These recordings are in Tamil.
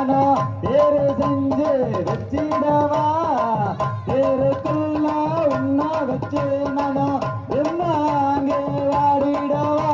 நானும் தேரு செஞ்சு வச்சிடவா தேருக்குள்ள உன்ன வச்சு நானும் என்ன அங்கே வாடிடவா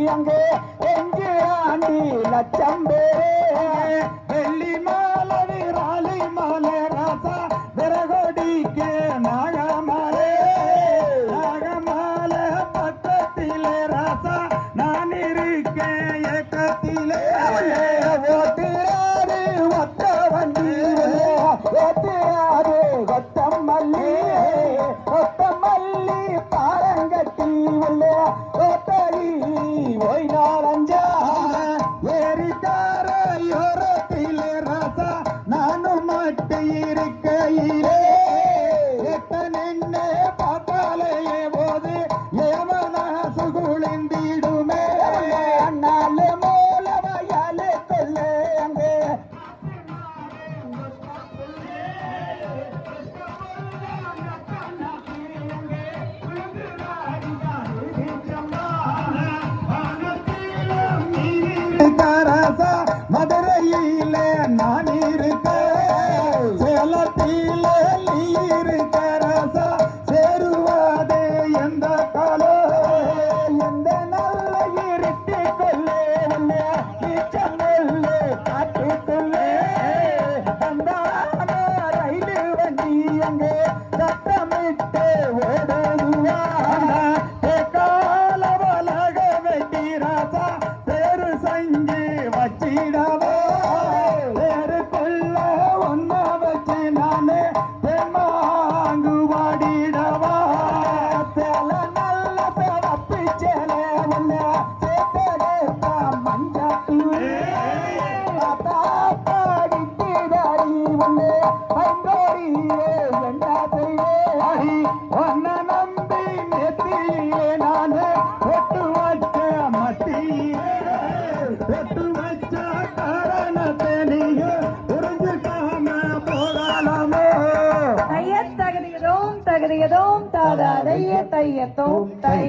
அங்கே எங்கு ஆண்டி லட்சம் பேரே வெள்ளி மாலை விராலி மாலை ராசா விறகொடிக்கு நாகமாலே நாகமாலை பக்கத்திலே ராசா நான் இருக்கேன் ஏக்கத்திலே ஓட்டிராரு ஒத்த வண்டி ஓட்டிராரு கொத்தமல்லி கொத்தமல்லி பாரங்கட்டி உள்ள ஓய் நாரஞ்சா ஏறிட்டார யோரத்திலே ராசா நானும் மட்டு இருக்கையிலே நின்று பார்த்தாலேயே போது ஏமனா சுகுளிந்திடுமே அண்ணாலே மூல வயலே கொள்ளே அங்கே மதுரையிலே நான் இருக்க சேலத்திலே நீ இருக்க ராசா சேருவாதே எந்த காலம் எந்த நல்ல இருட்டி கொள்ளே நீச்சல் காட்டுக்குள்ளே அந்த ரயிலு வண்டி அங்கே சத்தமிட்டு ஓடுவா கால வலக வெட்டி ராசா பேரு செஞ்சு வச்சிடவா பேருக்குள்ள ஒன்ன வச்சு நானே தெம்மாங்கு வாடிடவா சேல நல்ல சிறப்பு சேல உள்ள சேத்தா மஞ்சாத்து பாடிக்கிறாரி உள்ள ஐந்தோரியே என்ன செய்வே ஒன்ன நம்பி நெத்தியே நானே ஒட்டு வச்ச மத்தியே ஒட்டு வச்ச காரணத்தை நீங்க புரிஞ்சுக்காம போகலாமோ தகதியதோம் தகதியதோம் தாதா தைய தையத்தோம் தை